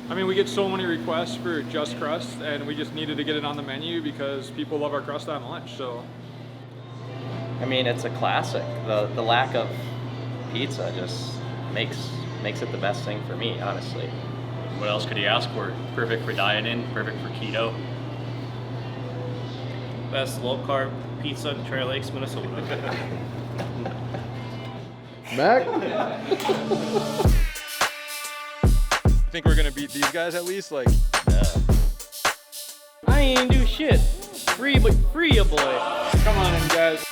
I mean, we get so many requests for just crust, and we just needed to get it on the menu because people love our crust that much. So, I mean, it's a classic. The lack of pizza just makes it the best thing for me, honestly. What else could you ask for? Perfect for dieting, perfect for keto. Best low-carb pizza in Trail Lakes, Minnesota. Mac? think we're gonna beat these guys at least? Like, I ain't do shit. Free a boy. come on in, guys.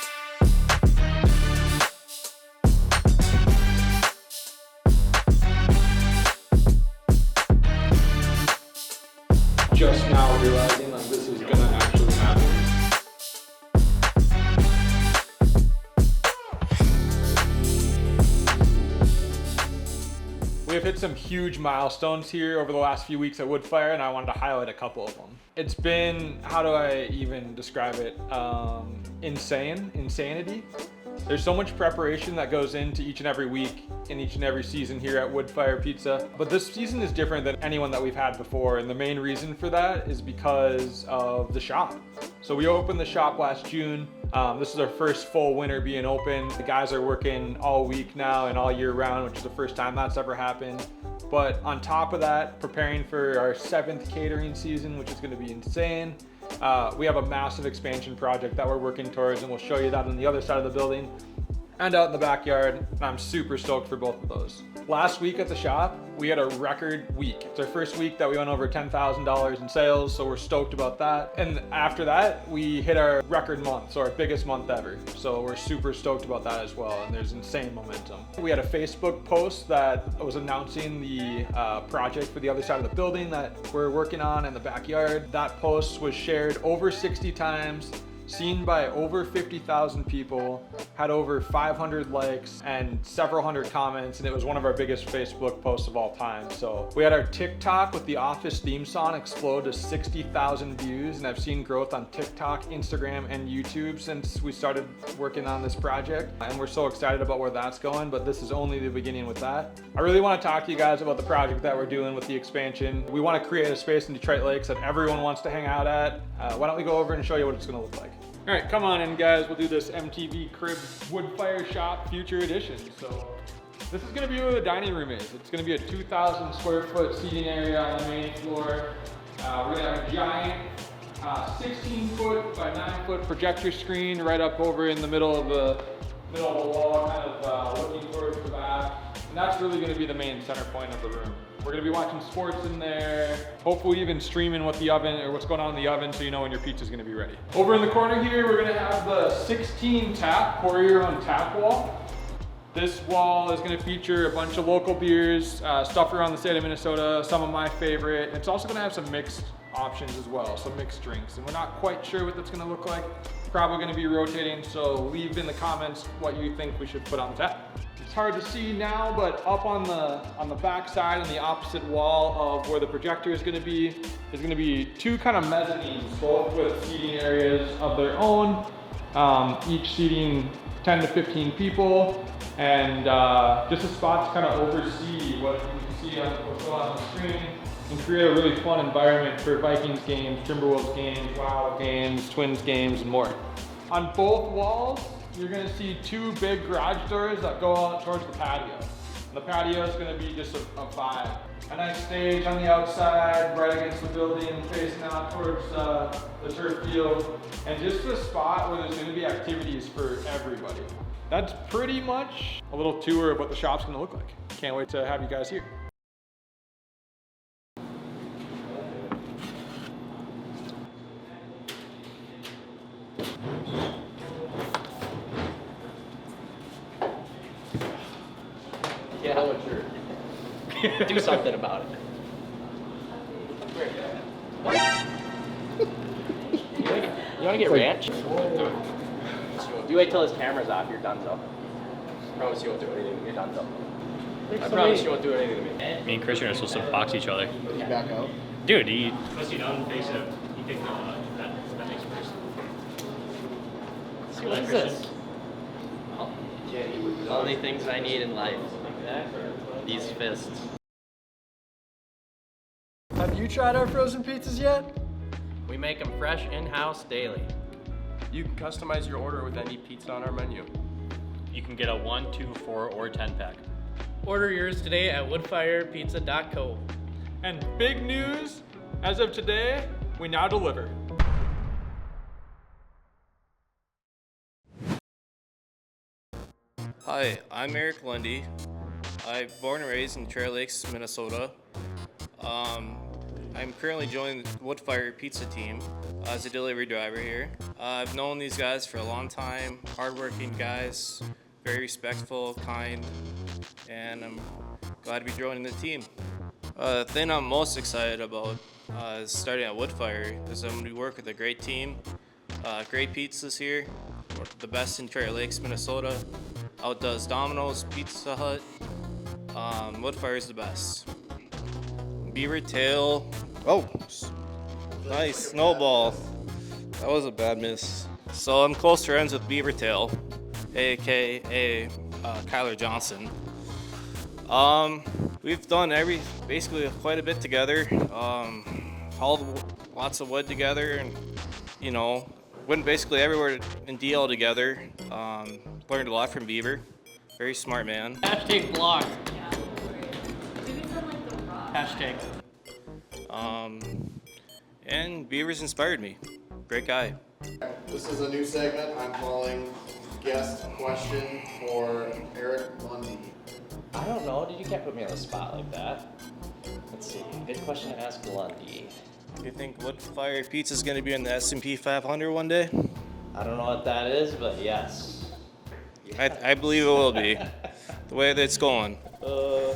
Just now realizing like this is gonna actually happen. We have hit some huge milestones here over the last few weeks at Woodfire, and I wanted to highlight a couple of them. It's been, how do I even describe it? Insanity. There's so much preparation that goes into each and every week in each and every season here at Woodfire Pizza. But this season is different than anyone that we've had before. And the main reason for that is because of the shop. So we opened the shop last June. This is our first full winter being open. The guys are working all week now and all year round, which is the first time that's ever happened. But on top of that, preparing for our 7th catering season, which is gonna be insane. We have a massive expansion project that we're working towards, and we'll show you that on the other side of the building and out in the backyard, and I'm super stoked for both of those. Last week at the shop, we had a record week. It's our first week that we went over $10,000 in sales, so we're stoked about that. And after that, we hit our record month, so our biggest month ever. So we're super stoked about that as well, and there's insane momentum. We had a Facebook post that was announcing the project for the other side of the building that we're working on in the backyard. That post was shared over 60 times, seen by over 50,000 people, had over 500 likes and several hundred comments, and it was one of our biggest Facebook posts of all time. So we had our TikTok with the Office theme song explode to 60,000 views, and I've seen growth on TikTok, Instagram, and YouTube since we started working on this project, and we're so excited about where that's going, but this is only the beginning with that. I really want to talk to you guys about the project that we're doing with the expansion. We want to create a space in Detroit Lakes that everyone wants to hang out at. Why don't we go over and show you what it's going to look like? All right, come on in, guys. We'll do this MTV Crib Woodfire Shop Future Edition. So this is gonna be where the dining room is. It's gonna be a 2,000 square foot seating area on the main floor. We're gonna have a giant 16 foot by 9 foot projector screen right up over in the middle of the wall, kind of looking towards the back. And that's really gonna be the main center point of the room. We're gonna be watching sports in there, hopefully even streaming what the oven or what's going on in the oven so you know when your pizza's gonna be ready. Over in the corner here, we're gonna have the 16 tap, pour your own tap wall. This wall is gonna feature a bunch of local beers, stuff around the state of Minnesota, some of my favorite. It's also gonna have some mixed options as well, some mixed drinks. And we're not quite sure what that's gonna look like. Probably gonna be rotating, so leave in the comments what you think we should put on tap. It's hard to see now, but up on the back side and the opposite wall of where the projector is gonna be, there's gonna be 2 kind of mezzanines, both with seating areas of their own, each seating 10 to 15 people, and just a spot to kind of oversee what you can see on what's going on the screen and create a really fun environment for Vikings games, Timberwolves games, Wild games, Twins games, and more. On both walls, you're gonna see 2 big garage doors that go out towards the patio. And the patio is gonna be just a vibe. A nice stage on the outside, right against the building, facing out towards the turf field, and just a spot where there's gonna be activities for everybody. That's pretty much a little tour of what the shop's gonna look like. Can't wait to have you guys here. Yeah, do something about it. You want to get ranch? You wait till his camera's off, you're done, though. Promise you won't do anything to me. You're done, though. I promise you won't do anything to me. Me and Christian are supposed to box each other. Did you back out? Dude, unless you don't face him, you think that makes first. See, what is this? Only things I need in life. These fists. you tried our frozen pizzas yet? We make them fresh in-house daily. You can customize your order with any pizza on our menu. You can get a 1, 2, 4, or 10 pack. Order yours today at woodfirepizza.co. And big news, as of today, we now deliver. Hi, I'm Mack and Lunde. I'm born and raised in Trail Lakes, Minnesota. I'm currently joining the Woodfire Pizza team as a delivery driver here. I've known these guys for a long time, hardworking guys, very respectful, kind, and I'm glad to be joining the team. The thing I'm most excited about is starting at Woodfire is I'm going to work with a great team, great pizzas here, the best in Trail Lakes, Minnesota. Outdoes Domino's, Pizza Hut. Woodfire is the best. Beaver tail. Oh, nice snowball. That was a bad miss. So I'm close friends with Beaver Tail, aka Kyler Johnson. We've done basically quite a bit together. Hauled lots of wood together, and went basically everywhere in DL together. Learned a lot from Beaver. Very smart man. Hashtag blog. Hashtag. And Beaver's inspired me. Great guy. This is a new segment. I'm calling guest question for Eric Lunde. I don't know. You can't put me on the spot like that. Let's see. Good question to ask Lunde. You think Woodfire Pizza is going to be in the S&P 500 one day? I don't know what that is, but yes. I believe it will be. The way that it's going. Do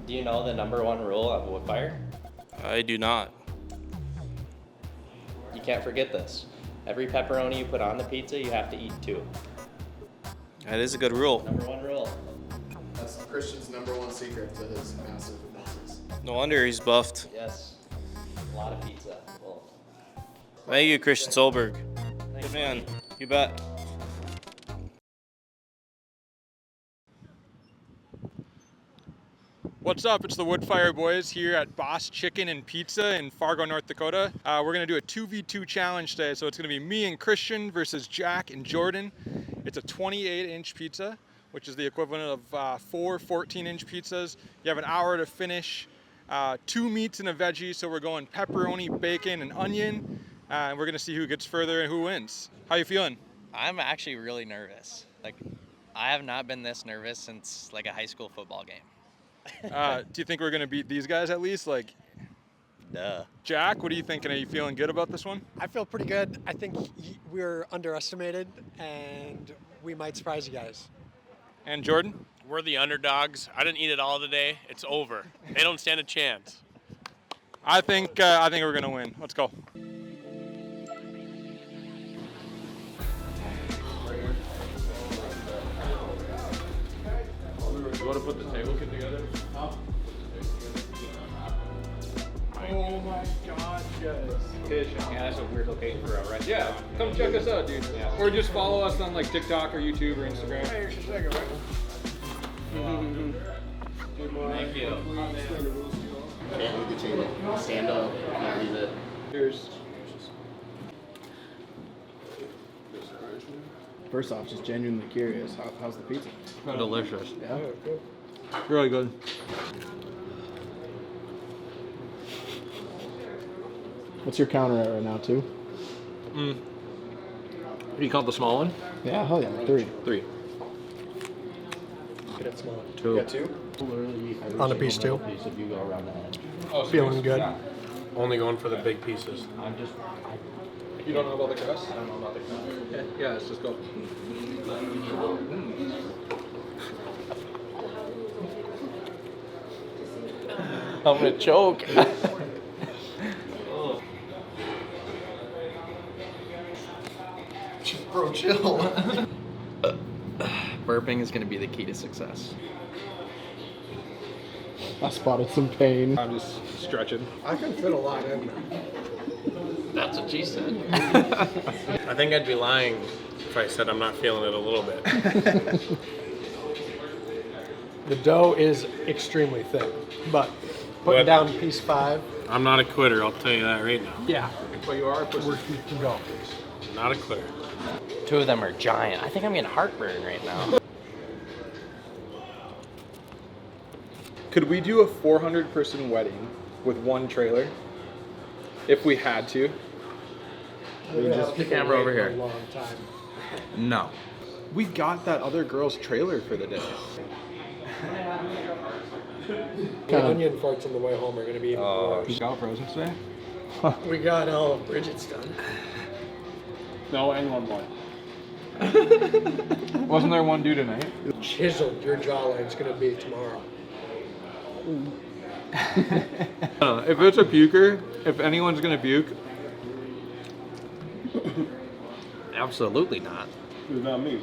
you know the #1 rule of Woodfire? I do not. You can't forget this. Every pepperoni you put on the pizza, you have to eat 2. That is a good rule. #1 rule. That's Christian's #1 secret to his massive business. No wonder he's buffed. Yes. A lot of pizza. Well, Thank you, Christian Solberg. Good man. You bet. What's up? It's the Woodfire Boys here at Boss Chicken and Pizza in Fargo, North Dakota. We're gonna do a 2v2 challenge today. So it's gonna be me and Christian versus Jack and Jordan. It's a 28-inch pizza, which is the equivalent of 4 14-inch pizzas. You have an hour to finish 2 meats and a veggie. So we're going pepperoni, bacon, and onion. And we're gonna see who gets further and who wins. How you feeling? I'm actually really nervous. I have not been this nervous since a high school football game. Do you think we're gonna beat these guys at least? Duh. Jack, what are you thinking? Are you feeling good about this one? I feel pretty good. I think we're underestimated, and we might surprise you guys. And Jordan? We're the underdogs. I didn't eat it all today. It's over. They don't stand a chance. I think we're gonna win. Let's go. You want to put the table kit together? Oh my God, guys. yeah, that's a weird location for a restaurant. Yeah, come check us out, dude. Yeah. Or just follow us on TikTok or YouTube or Instagram. Hey, here's your second, right? Thank you. Can't leave the table. Stand up. Can't leave it. Cheers. First off, just genuinely curious. How's the pizza? Delicious. Yeah. Really good. What's your counter at right now, 2? You call the small one? Yeah, hell yeah, 3. 3. Yeah, 2? On a piece, too. Oh, Feeling good. Only going for the big pieces. You don't know about the crust? I don't know about the crust. Yeah, let's just go. I'm gonna choke. Bro, chill. Burping is gonna be the key to success. I spotted some pain. I'm just stretching. I can fit a lot in. That's what she said. I think I'd be lying if I said I'm not feeling it a little bit. The dough is extremely thick, but Putting down piece 5. I'm not a quitter, I'll tell you that right now. Yeah. But you are a pussy. We can go. Not a quitter. 2 of them are giant. I think I'm getting heartburn right now. Could we do a 400-person wedding with one trailer? If we had to. Just the camera over here. A long time. No. We got that other girl's trailer for the day. The onion farts on the way home are going to be even worse. You got presents today? We got all of Bridget's done. No, and one more. Wasn't there one due tonight? Chiseled, your jawline's going to be tomorrow. I don't know. If it's a puker, if anyone's gonna puke, Absolutely not. It's not me.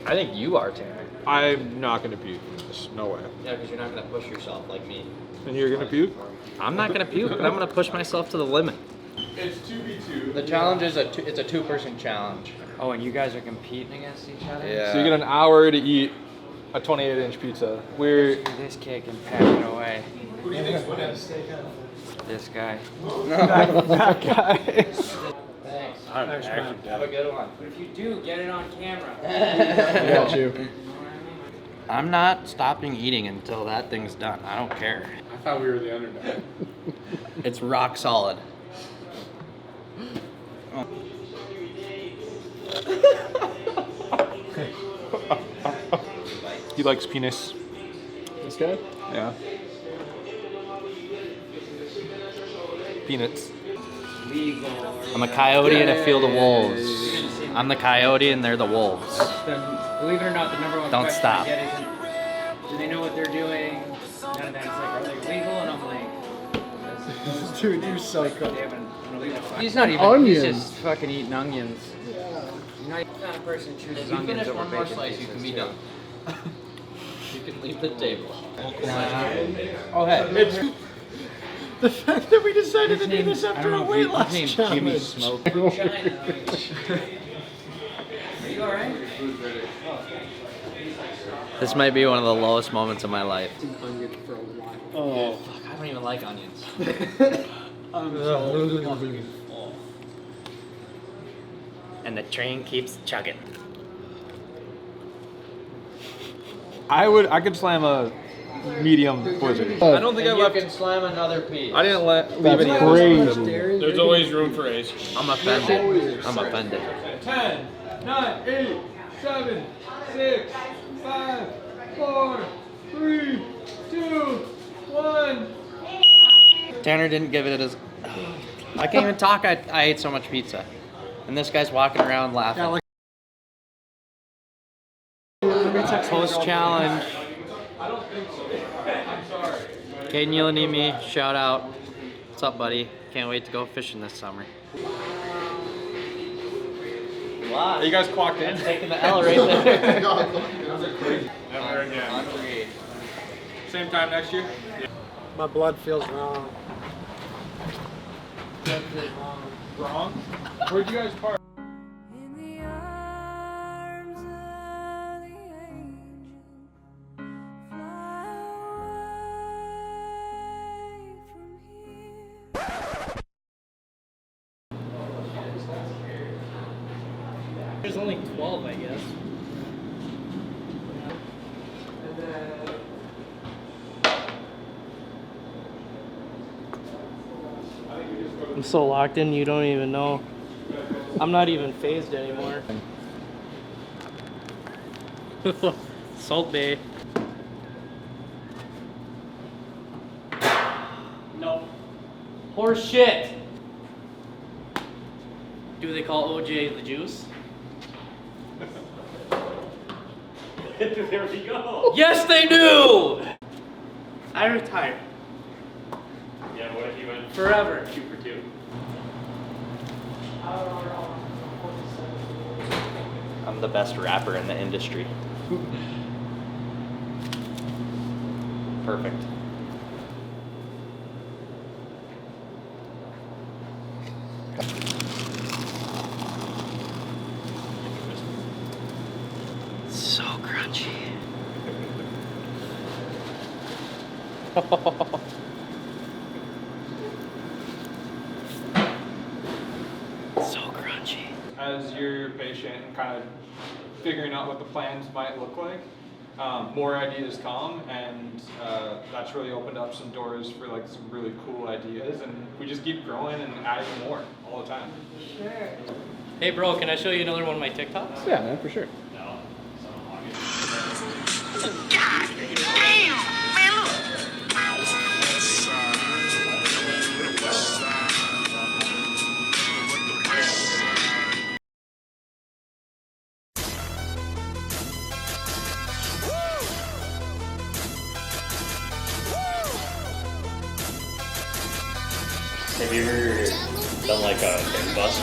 I think you are, Tanner. I'm not gonna puke from this. No way. Yeah, because you're not going to push yourself like me. And you're gonna puke? I'm not going to puke, but I'm going to push myself to the limit. It's 2v2. The challenge is it's a 2-person challenge. Oh, and you guys are competing against each other? Yeah. So you get an hour to eat a 28-inch pizza. We're This kid can pack it away. Who do you think's winning? This guy. That guy. Thanks. Have a good one. But if you do, get it on camera. I got you. I'm not stopping eating until that thing's done. I don't care. I thought we were the underdog. It's rock solid. He likes penis. This guy? Yeah. Peanuts. I'm a coyote in a field of wolves. I'm the coyote and they're the wolves. Believe it or not, the number one Don't question stop. I get is, do they know what they're doing? None of that. It's like, are they legal? And I'm like, Dude, you're psycho. they haven't. He's not even. Onions. He's just fucking eating onions. You're not the kind of person who chooses onions Finish over one more bacon slice, you pieces, can be too. done. You can leave the table. Oh, hey. The fact that we decided to do name's- this I after don't a know if weight you- loss his name's challenge. Jimmy Smoke. Are you alright? This might be one of the lowest moments of my life. Onion for a while. Oh, fuck, I don't even like onions. And the train keeps chugging. I could slam a medium blizzard. I don't think I left. You can slam another piece. I didn't leave any. Crazy. There's always room for ace. I'm offended. I'm offended. 10, 9, 8, 7, 6, 5, 4, 3, 2, 1. Tanner didn't give it his. I can't even talk. I ate so much pizza. And this guy's walking around laughing. Post challenge. Caden Yelanimi, shout out. What's up, buddy? Can't wait to go fishing this summer. Are you guys clocked in? Taking the L right there. Never again. Same time next year? My blood feels wrong. Wrong? Where'd you guys park? In the arms of the angel, fly away from here. There's only 12, I guess. I'm so locked in, you don't even know. I'm not even phased anymore. Salt Bay. No. Horse shit. Do they call OJ the juice? There we go. Yes, they do. I retired. Yeah, what if you went forever? 2 for 2. I'm the best rapper in the industry. Perfect. So crunchy. So crunchy. As you're patient and kind of figuring out what the plans might look like, more ideas come, and that's really opened up some doors for like some really cool ideas, and we just keep growing and adding more all the time. Sure. Hey bro, can I show you another one of my TikToks? Yeah, man, for sure. Have you ever done like a big bus?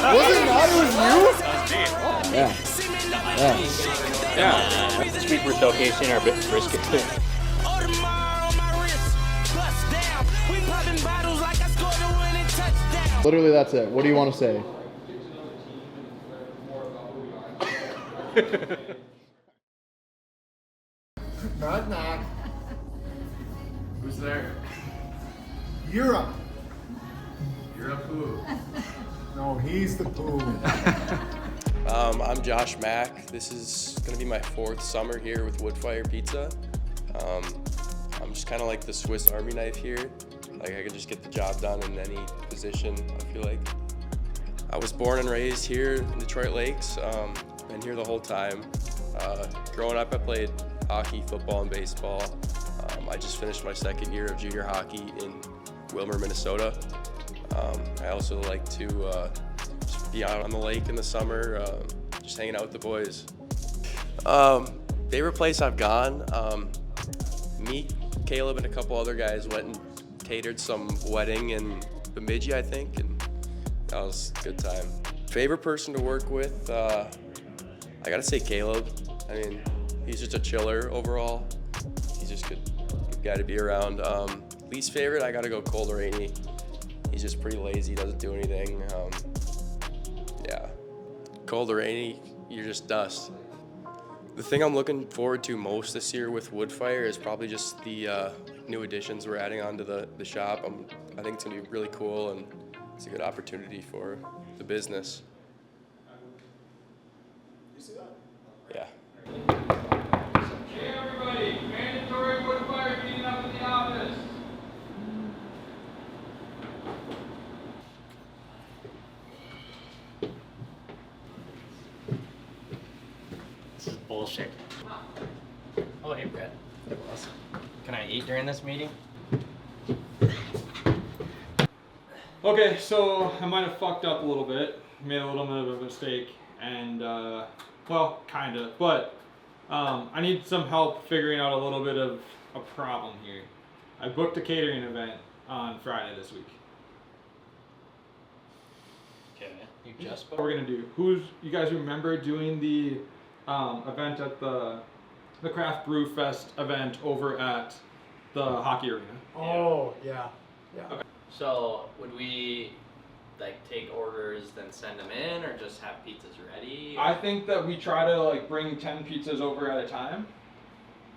Was it not? It was you? Yeah. Yeah. This week we're showcasing our brisket. Literally, that's it. What do you want to say? Knock, knock. Who's there? Europe. You're a poo. No, he's the poo. I'm Josh Mack. This is gonna be my 4th summer here with Woodfire Pizza. I'm just kind of like the Swiss Army knife here. Like I can just get the job done in any position, I feel like. I was born and raised here in Detroit Lakes. Been here the whole time. Growing up, I played hockey, football, and baseball. I just finished my 2nd year of junior hockey in Wilmer, Minnesota. I also like to just be out on the lake in the summer, just hanging out with the boys. Favorite place I've gone? Me, Caleb, and a couple other guys went and catered some wedding in Bemidji, I think, and that was a good time. Favorite person to work with? I gotta say Caleb. I mean, he's just a chiller overall. He's just a good guy to be around. Least favorite, I gotta go Cold or Rainy. He's just pretty lazy, doesn't do anything. Yeah, Cold or Rainy, you're just dust. The thing I'm looking forward to most this year with Woodfire is probably just the new additions we're adding onto the shop. I think it's gonna be really cool, and it's a good opportunity for the business. You see that? Yeah. Hey everybody, mandatory Woodfire cleaning up in the office. This is bullshit. Oh, hey, Brett. Hey, boss. Can I eat during this meeting? Okay, so I might have fucked up a little bit, made a little bit of a mistake, and well, kinda, but I need some help figuring out a little bit of a problem here. I booked a catering event on Friday this week. Okay. You just What we're gonna do? You guys remember doing the event at the Craft Brew Fest event over at the hockey arena? Oh, yeah. Yeah. Okay. So would we like take orders, then send them in, or just have pizzas ready? I think that we try to like bring 10 pizzas over at a time.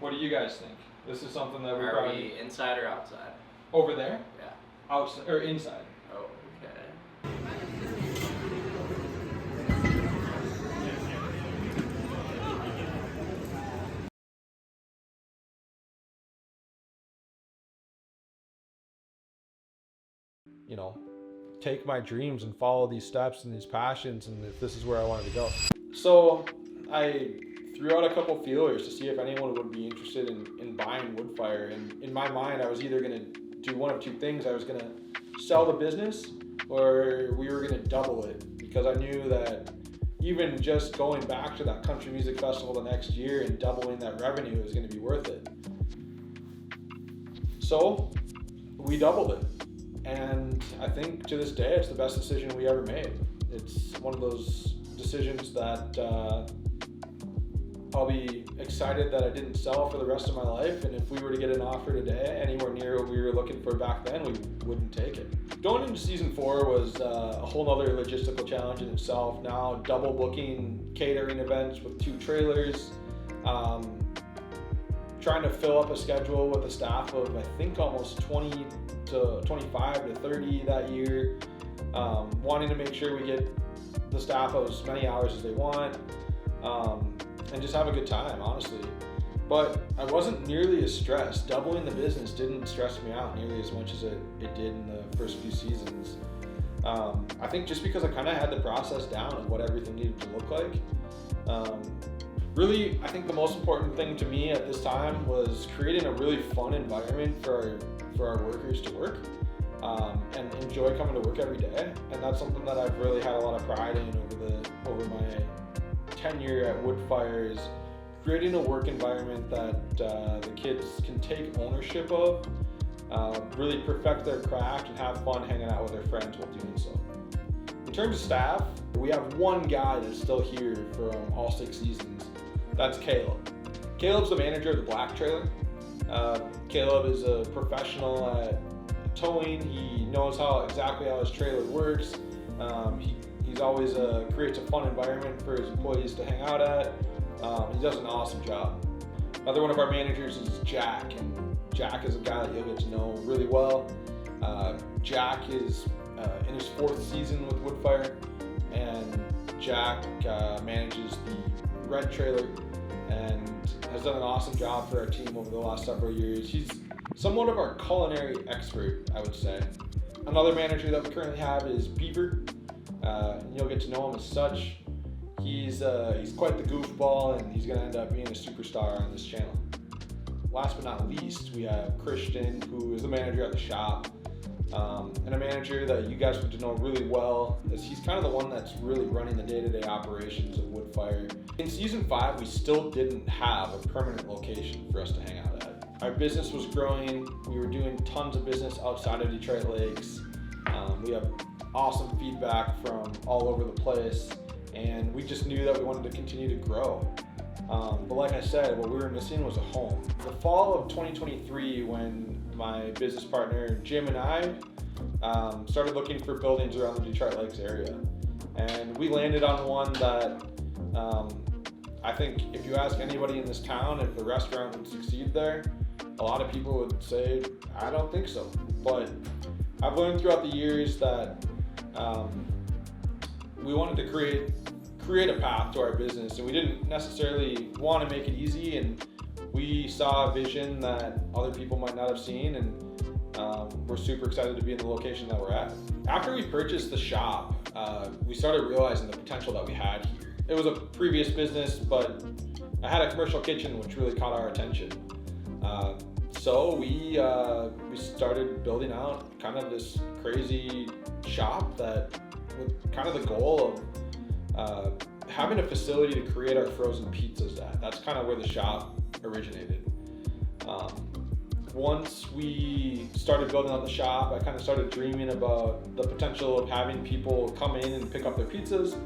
What do you guys think? This is something that we Are probably we inside or outside? over there, Yeah. outside or inside. Oh, okay. You know, take my dreams and follow these steps and these passions, and if this is where I wanted to go. So I threw out a couple feelers to see if anyone would be interested in buying Woodfire, and in my mind I was either going to do one of two things. I was going to sell the business, or we were going to double it, because I knew that even just going back to that country music festival the next year and doubling that revenue is going to be worth it. So we doubled it. And I think to this day, it's the best decision we ever made. It's one of those decisions that I'll be excited that I didn't sell for the rest of my life. And if we were to get an offer today, anywhere near what we were looking for back then, we wouldn't take it. Going into season 4 was a whole other logistical challenge in itself. Now double booking catering events with 2 trailers, trying to fill up a schedule with a staff of I think almost 20 to 25 to 30 that year, wanting to make sure we get the staff as many hours as they want, and just have a good time, honestly. But I wasn't nearly as stressed. Doubling the business didn't stress me out nearly as much as it did in the first few seasons. I think just because I kind of had the process down of what everything needed to look like. Really, I think the most important thing to me at this time was creating a really fun environment for our workers to work, and enjoy coming to work every day. And that's something that I've really had a lot of pride in over my tenure at Woodfire, is creating a work environment that the kids can take ownership of, really perfect their craft and have fun hanging out with their friends while doing so. In terms of staff, we have one guy that's still here from all 6 seasons. That's Caleb. Caleb's the manager of the black trailer. Caleb is a professional at towing. He knows exactly how his trailer works. He's always creates a fun environment for his employees to hang out at. He does an awesome job. Another one of our managers is Jack, and Jack is a guy that you'll get to know really well. Jack is in his 4th season with Woodfire, and Jack manages the red trailer and has done an awesome job for our team over the last several years. He's somewhat of our culinary expert, I would say. Another manager that we currently have is Beaver. You'll get to know him as such. He's quite the goofball, and he's going to end up being a superstar on this channel. Last but not least, we have Christian, who is the manager at the shop, and a manager that you guys get to know really well, as he's kind of the one that's really running the day-to-day operations of Woodfire. In season 5, we still didn't have a permanent location for us to hang out at. Our business was growing. We were doing tons of business outside of Detroit Lakes. We have awesome feedback from all over the place, and we just knew that we wanted to continue to grow. But like I said, what we were missing was a home. The fall of 2023, when my business partner Jim and I started looking for buildings around the Detroit Lakes area, and we landed on one that I think if you ask anybody in this town if the restaurant would succeed there, a lot of people would say, I don't think so. But I've learned throughout the years that we wanted to create a path to our business, and we didn't necessarily want to make it easy, and we saw a vision that other people might not have seen, and we're super excited to be in the location that we're at. After we purchased the shop, we started realizing the potential that we had here. It was a previous business, but I had a commercial kitchen which really caught our attention. So we started building out kind of this crazy shop that with kind of the goal of having a facility to create our frozen pizzas at. That's kind of where the shop originated. Once we started building out the shop, I kind of started dreaming about the potential of having people come in and pick up their pizzas,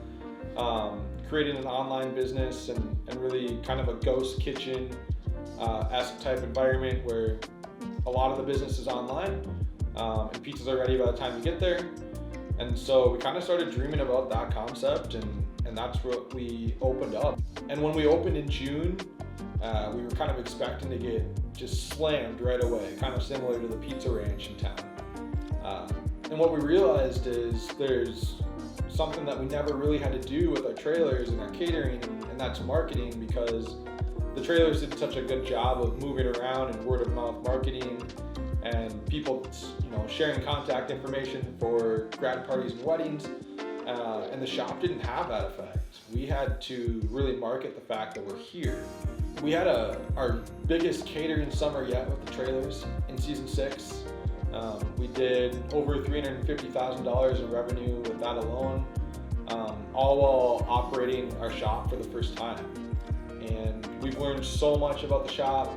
creating an online business and really kind of a ghost kitchen-esque type environment where a lot of the business is online, and pizzas are ready by the time you get there. And so we kind of started dreaming about that concept, and that's what we opened up. And when we opened in June, we were kind of expecting to get just slammed right away, kind of similar to the pizza ranch in town. And what we realized is there's something that we never really had to do with our trailers and our catering, and that's marketing, because the trailers did such a good job of moving around and word of mouth marketing, and people, sharing contact information for grad parties and weddings, and the shop didn't have that effect. We had to really market the fact that we're here. We had our biggest catering summer yet with the trailers in season 6. We did over $350,000 in revenue with that alone, all while operating our shop for the first time. And we've learned so much about the shop.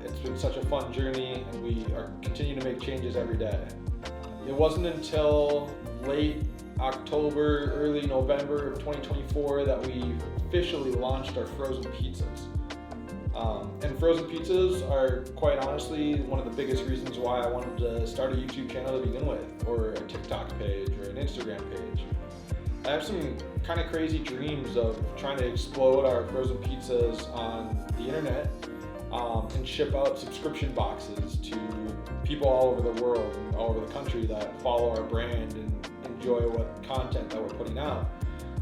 It's been such a fun journey, and we are continuing to make changes every day. It wasn't until late October, early November of 2024 that we officially launched our frozen pizzas. And frozen pizzas are quite honestly one of the biggest reasons why I wanted to start a YouTube channel to begin with, or a TikTok page, or an Instagram page. I have some kind of crazy dreams of trying to explode our frozen pizzas on the internet and ship out subscription boxes to people all over the world and all over the country that follow our brand and enjoy what content that we're putting out.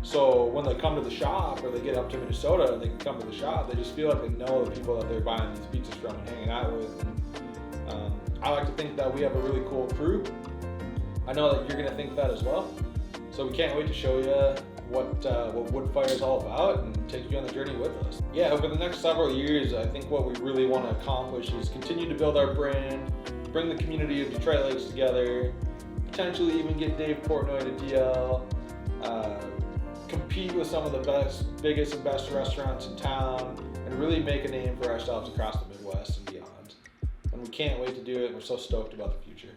So when they come to the shop or they get up to Minnesota and they can come to the shop, they just feel like they know the people that they're buying these pizzas from and hanging out with. And, I like to think that we have a really cool crew. I know that you're gonna think that as well. So we can't wait to show you what Woodfire is all about and take you on the journey with us. Yeah, over the next several years, I think what we really want to accomplish is continue to build our brand, bring the community of Detroit Lakes together, potentially even get Dave Portnoy to DL, compete with some of the biggest and best restaurants in town, and really make a name for ourselves across the Midwest and beyond. And we can't wait to do it. We're so stoked about the future.